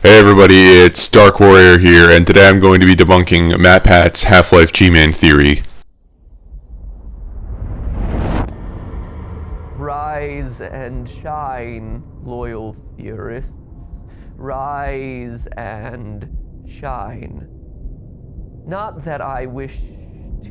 Hey everybody, it's Dark Warrior here, and today I'm going to be debunking MatPat's Half-Life G-Man theory. Rise and shine, loyal theorists. Rise and shine. Not that I wish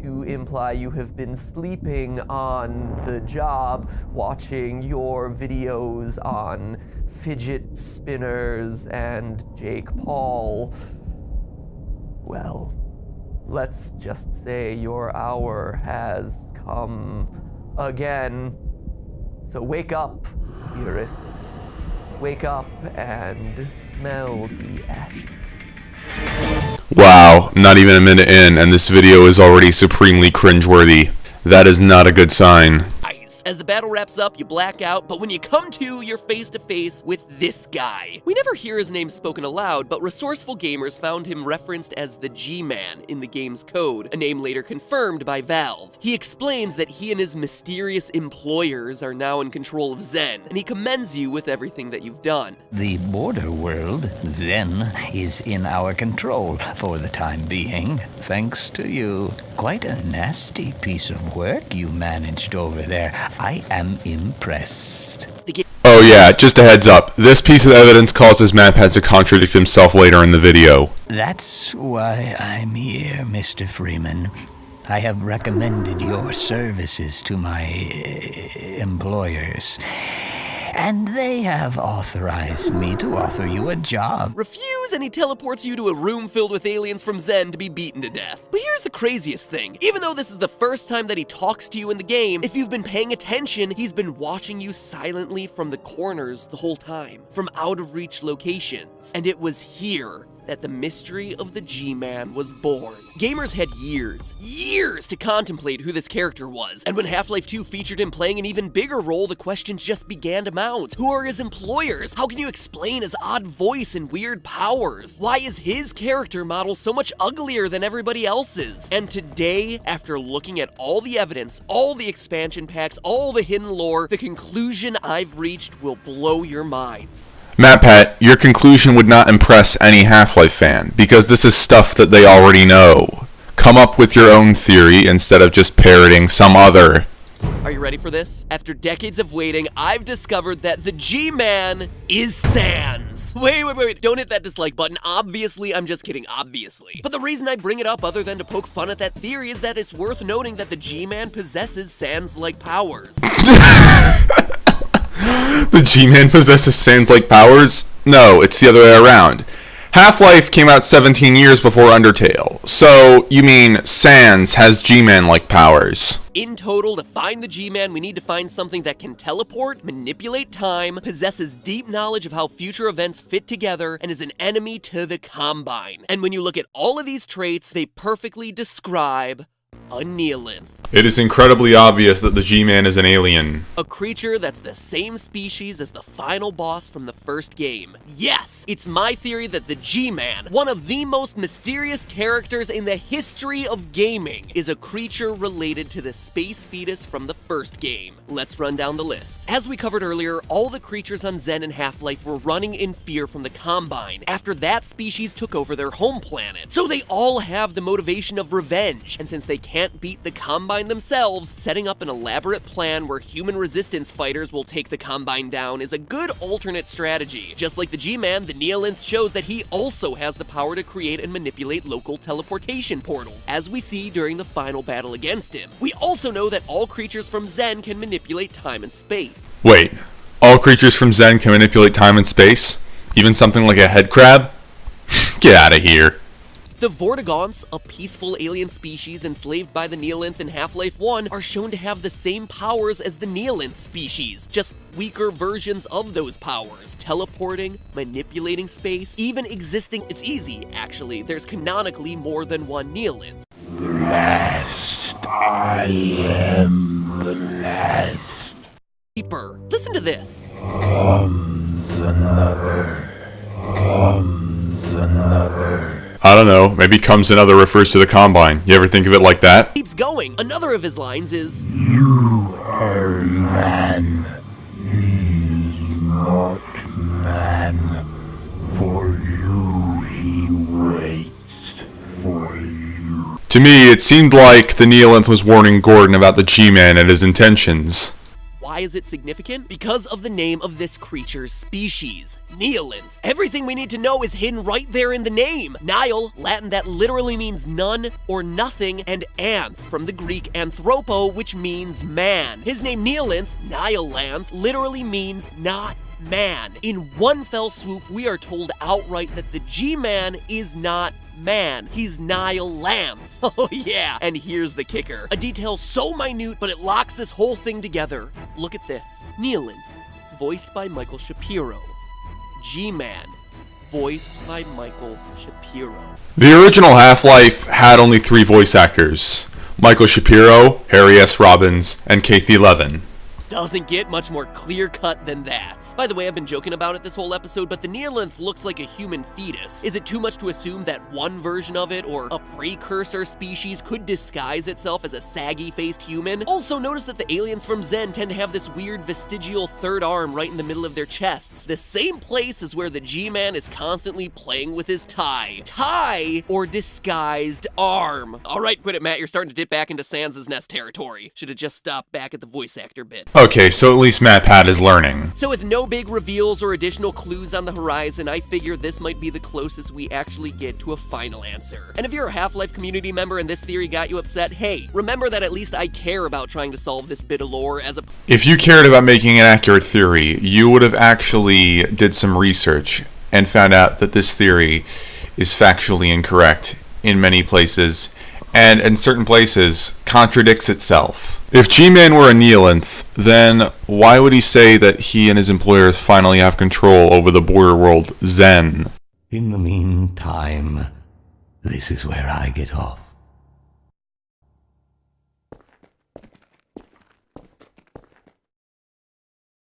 to imply you have been sleeping on the job, watching your videos on fidget spinners and Jake Paul. Well, let's just say your hour has come again. So wake up, theorists. Wake up and smell the ashes. Wow, not even a minute in, and this video is already supremely cringeworthy. That is not a good sign. As the battle wraps up, you black out, but when you come to, you're face to face with this guy. We never hear his name spoken aloud, but resourceful gamers found him referenced as the G-Man in the game's code, a name later confirmed by Valve. He explains that he and his mysterious employers are now in control of Zen, and he commends you with everything that you've done. The border world, Zen, is in our control for the time being, thanks to you. Quite a nasty piece of work you managed over there. I am impressed. Oh yeah, just a heads up. This piece of evidence causes MatPat to contradict himself later in the video. That's why I'm here, Mr. Freeman. I have recommended your services to my employers, and they have authorized me to offer you a job. Refuse, and he teleports you to a room filled with aliens from Zen to be beaten to death. But here's the craziest thing. Even though this is the first time that he talks to you in the game, if you've been paying attention, he's been watching you silently from the corners the whole time, from out-of-reach locations. And it was here that the mystery of the G-Man was born. Gamers had years to contemplate who this character was, and when Half-Life 2 featured him playing an even bigger role, the questions just began to mount. Who are his employers? How can you explain his odd voice and weird powers? Why is his character model so much uglier than everybody else's? And today, after looking at all the evidence, all the expansion packs, all the hidden lore, the conclusion I've reached will blow your minds. MatPat, your conclusion would not impress any Half-Life fan, because this is stuff that they already know. Come up with your own theory instead of just parroting some other. Are you ready for this? After decades of waiting, I've discovered that the G-Man is Sans. Wait, don't hit that dislike button. Obviously, I'm just kidding, obviously. But the reason I bring it up other than to poke fun at that theory is that it's worth noting that the G-Man possesses Sans-like powers. The G-Man possesses Sans-like powers? No, it's the other way around. Half-Life came out 17 years before Undertale, so you mean Sans has G-Man-like powers. In total, to find the G-Man, we need to find something that can teleport, manipulate time, possesses deep knowledge of how future events fit together, and is an enemy to the Combine. And when you look at all of these traits, they perfectly describe a Neolinth. It is incredibly obvious that the G-Man is an alien. A creature that's the same species as the final boss from the first game. Yes, it's my theory that the G-Man, one of the most mysterious characters in the history of gaming, is a creature related to the space fetus from the first game. Let's run down the list. As we covered earlier, all the creatures on Zen and Half-Life were running in fear from the Combine after that species took over their home planet. So they all have the motivation of revenge, and since they can't beat the Combine themselves, setting up an elaborate plan where human resistance fighters will take the Combine down is a good alternate strategy. Just like the G-Man, the Neolinth shows that he also has the power to create and manipulate local teleportation portals, as we see during the final battle against him. We also know that all creatures from Zen can manipulate time and space. Wait, all creatures from Zen can manipulate time and space? Even something like a head crab? Get out of here. The Vortigaunts, a peaceful alien species enslaved by the Neolinth in Half-Life 1, are shown to have the same powers as the Neolinth species, just weaker versions of those powers. Teleporting, manipulating space, even existing. It's easy, actually. There's canonically more than one Neolinth. The last. I am the last. Deeper. Listen to this. Comes another. Comes another. I don't know, maybe comes another refers to the Combine. You ever think of it like that? Keeps going. Another of his lines is, You are man. He is not man. For you To me, it seemed like the Neolinth was warning Gordon about the G-Man and his intentions. Why is it significant? Because of the name of this creature's species, Neolinth. Everything we need to know is hidden right there in the name. Nihil, Latin that literally means none or nothing, and anth, from the Greek anthropo, which means man. His name Neolinth, Nihilanth, literally means not man. In one fell swoop, we are told outright that the G-Man is not man. He's Nihilanth. Oh yeah. And here's the kicker. A detail so minute, but it locks this whole thing together. Look at this. Neolinth, voiced by Michael Shapiro. G-Man, voiced by Michael Shapiro. The original Half-Life had only 3 voice actors: Michael Shapiro, Harry S. Robbins, and Kathy Levin. Doesn't get much more clear-cut than that. By the way, I've been joking about it this whole episode, but the Neolinth looks like a human fetus. Is it too much to assume that one version of it, or a precursor species, could disguise itself as a saggy-faced human? Also, notice that the aliens from Zen tend to have this weird vestigial third arm right in the middle of their chests. The same place as where the G-Man is constantly playing with his tie. Tie, or disguised arm. Alright, quit it, Matt. You're starting to dip back into Sans' Nest territory. Should have just stopped back at the voice actor bit. Okay, so at least MatPat is learning. So with no big reveals or additional clues on the horizon, I figure this might be the closest we actually get to a final answer. And if you're a Half-Life community member and this theory got you upset, hey, remember that at least I care about trying to solve this bit of lore as a... If you cared about making an accurate theory, you would have actually did some research and found out that this theory is factually incorrect in many places, and in certain places contradicts itself. If G-Man were a Neolinth, then why would he say that he and his employers finally have control over the border world Zen? In the meantime, this is where I get off.